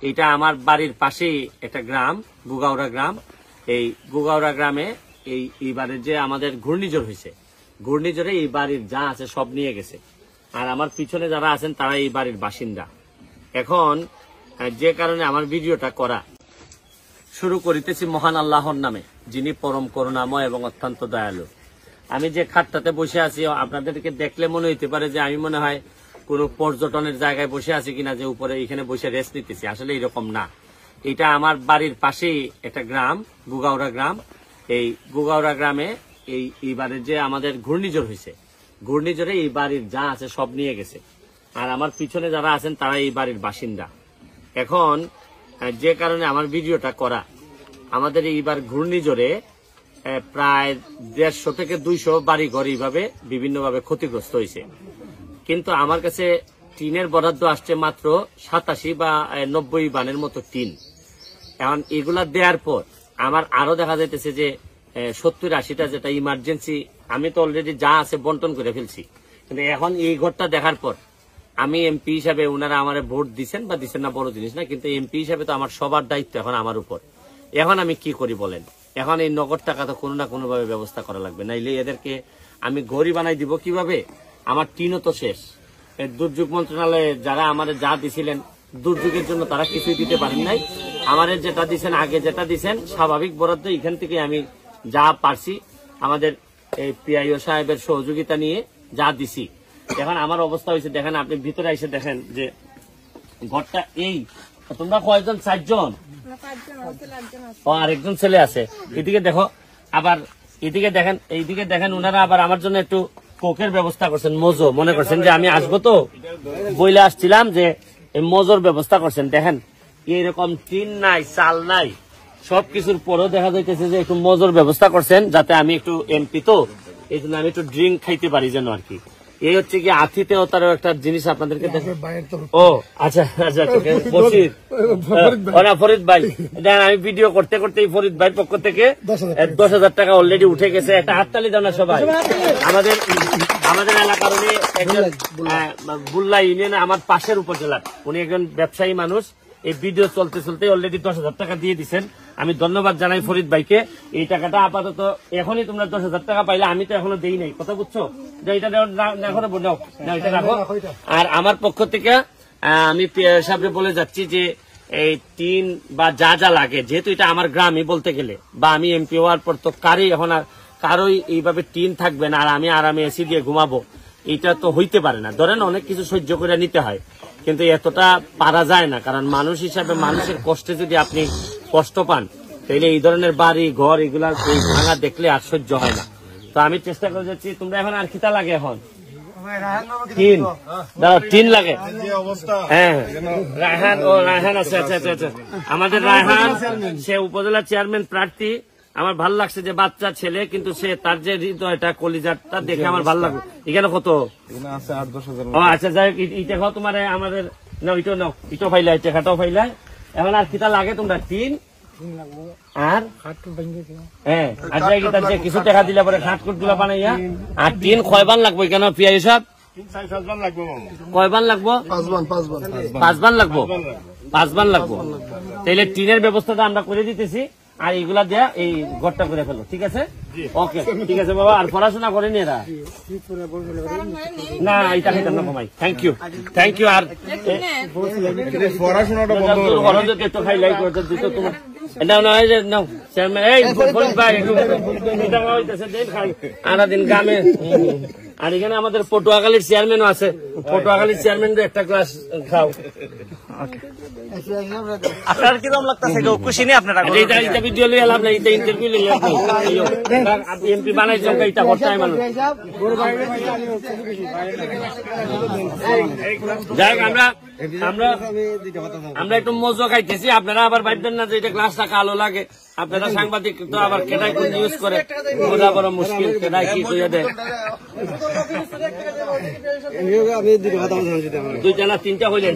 এটা আমার বাড়ির পাশেই একটা গ্রাম, গুগাউড়া গ্রাম। এই গুগাউড়া গ্রামে এইবারের যে আমাদের ঘূর্ণিঝড় হয়েছে, ঘূর্ণিঝড়ে এই বাড়ির যা আছে সব নিয়ে গেছে। আর আমার পিছনে যারা আছেন তারা এই বাড়ির বাসিন্দা। এখন যে কারণে আমার ভিডিওটা করা শুরু করিতেছি মহান আল্লাহর নামে, যিনি পরম করুণাময় এবং অত্যন্ত দয়ালু। আমি যে খাটটাতে বসে আছি, আপনাদেরকে দেখলে মনে হইতে পারে যে আমি মনে হয় কোনো পর্যটনের জায়গায় বসে আছি কিনা, যে উপরে এখানে বসে রেস্ট নিতেছি। আসলে এরকম না। এটা আমার বাড়ির পাশেই একটা গ্রাম, গুগাউড়া গ্রাম। এই গুগাউড়া গ্রামে এইবারের যে আমাদের ঘূর্ণিঝড় হয়েছে, ঘূর্ণিঝড়ে এই বাড়ির যা আছে সব নিয়ে গেছে। আর আমার পিছনে যারা আছেন তারা এই বাড়ির বাসিন্দা। এখন যে কারণে আমার ভিডিওটা করা, আমাদের এইবার ঘূর্ণিঝড়ে প্রায় 150 থেকে 200 বাড়ি ঘর এইভাবে বিভিন্নভাবে ক্ষতিগ্রস্ত হয়েছে। কিন্তু আমার কাছে টিনের বরাদ্দ আসছে মাত্র 87 বা 90 বানের মতো টিন। এখন এগুলা দেওয়ার পর আমার আরো দেখা যাইতেছে যে 70-80টা যেটা ইমার্জেন্সি, আমি তো অলরেডি যা আছে বন্টন করে ফেলছি। কিন্তু এখন এই ঘরটা দেখার পর আমি এমপি হিসাবে, ওনারা আমার ভোট দিচ্ছেন বা দিচ্ছেন না বড় জিনিস না, কিন্তু এমপি হিসাবে তো আমার সবার দায়িত্ব এখন আমার উপর। এখন আমি কি করি বলেন? এখন এই নগদ টাকা তো কোনো না কোনো ভাবে ব্যবস্থা করা লাগবে, নাইলে এদেরকে আমি ঘড়ি বানাই দিব কিভাবে? আমার টিনও তো শেষ। দুর্যোগ মন্ত্রণালয়ে যারা আমাদের যা দিছিলেন দুর্যোগের জন্য তারা কিছুই দিতে পারেন নাই। আমাদের যেটা দিচ্ছেন, আগে যেটা দিচ্ছেন স্বাভাবিক বরাদ্দ, এখান থেকে আমি যা পারছি আমাদের এই পিআইও সাহেবের সহযোগিতা নিয়ে যা দিছি। এখন আমার অবস্থা হয়েছে, দেখেন আপনি ভিতরে এসে দেখেন যে ঘরটা এই, তোমরা কয়জন? 4 জন? ও আরেকজন ছেলে আছে। এদিকে দেখো, আবার এদিকে দেখেন, এইদিকে দেখেন ওনারা আবার আমার জন্য একটু কোকের ব্যবস্থা করছেন, মজো। মনে করছেন যে আমি আসবো তো বইলে আসছিলাম, যে এই মজোর ব্যবস্থা করছেন। দেখেন এইরকম টিন নাই, চাল নাই, সবকিছুর পরেও দেখা যাইতেছে যে একটু মজোর ব্যবস্থা করছেন, যাতে আমি একটু এমপি তো এই জন্য আমি একটু ড্রিঙ্ক খাইতে পারি যেন আর কি। এই হচ্ছে কি আতিথেও তার একটা জিনিস আপনাদেরকে দেখেন। ও আচ্ছা আচ্ছা, ফরিদ ভাই, দেখেন আমি ভিডিও করতে করতে ফরিদ ভাইয়ের পক্ষ থেকে 10,000 টাকা অলরেডি উঠে গেছে। একটা হাততালি দাও না সবাই। আমাদের এলাকার উনি একজন বুল্লা ইউনিয়নে আমার পাশের উপজেলার, উনি একজন ব্যবসায়ী মানুষ। এই ভিডিও চলতে চলতে অলরেডি 10,000 টাকা দিয়ে দিচ্ছেন। আমি ধন্যবাদ জানাই ফরিদ ভাইকে। এই টাকাটা আপাতত এখনই তোমরা 10,000 টাকা পাইলে, আমি তো এখনো দেই নাই, কথা বুঝছো? যে এটা এখনো নাও, এটা রাখো। আর আমার পক্ষ থেকে আমি সাহেবকে বলে যাচ্ছি যে এই টিন বা যা যা লাগে, যেহেতু এটা আমার গ্রামই বলতে গেলে, বা আমি এমপি হওয়ার পর তো কারোই এইভাবে টিন থাকবে না আর আমি আরামে এসি দিয়ে ঘুমাবো, এটা তো হইতে পারে না। ধরেন অনেক কিছু সহ্য করে নিতে হয়, কিন্তু এতটা পারা যায় না। কারণ মানুষ হিসাবে মানুষের কষ্টে যদি আপনি কষ্ট পান, তাহলে এই ধরনের বাড়ি ঘর এগুলা ভাঙা দেখলে আর সহ্য হয় না। তো আমি চেষ্টা করে যাচ্ছি। তোমরা এখন আর খিতা লাগে? এখন টিন টিন লাগে। হ্যাঁ, রায়হান, ও রায়হান আছে। আচ্ছা আচ্ছা আচ্ছা, আমাদের রায়হান সে উপজেলা চেয়ারম্যান প্রার্থী। আমার ভাল লাগছে যে বাচ্চা ছেলে, কিন্তু সে তার যে হৃদয়টা, কলিজাটা দেখে আমার ভাল লাগলো। এখানে কত? ও আচ্ছা, যাই হোক, ইটা খাও তোমার আমাদের নাও, ইটো নাও, ইটো ফাইলাই, টেকাটাও ফাইলাই। এখন আর কিতা লাগে তোমরা? টিন আর হ্যাঁ, আচ্ছা কিছু টাকা দিলে পরে খাটকুট গুলা বানাইয়া। আর টিন কয়বান লাগবো কেন পিয়া হিসাব? কয়বান লাগবো? 5 বান লাগবো। 5 বান লাগবো। তাইলে টিনের ব্যবস্থাটা আমরা করে দিতেছি, আর এইগুলা দেয়া এই ঘরটা করে ফেলো, ঠিক আছে? ওকে, ঠিক আছে বাবা। আর পড়াশোনা করেনি এরা? না, এটা খাইতাম না ভাই। Thank you, thank you. আর পড়াশোনাটা একটু খাইলাই করে দিত তোমার। আনাদিন গ্রামে। আর এখানে আমাদের পটুয়াখালীর চেয়ারম্যানও আছে। পটুয়াখালীর চেয়ারম্যান একটা গ্লাস খাও। আপনার কিরকম লাগতেছে? খুশি নেই আপনারা? এটা ভিডিও লিয়ে লাভ নাই, এটা ইন্টারভিউ লিয়ে লাভ নাই। এমপি বানাইছে এটা করতে হয় মানুষ। যাই হোক, আমরা একটু মজা খাইতেছি। আপনারা আবার ভাববেন না যে এটা গ্লাসটা কালো লাগে। আপনারা সাংবাদিক তো আবার কেটাই কোন ইউজ করে, বোঝা বড় মুশকিল। কেটাই কি কইয়া দেয়? 2টা না 3টা হইলেন।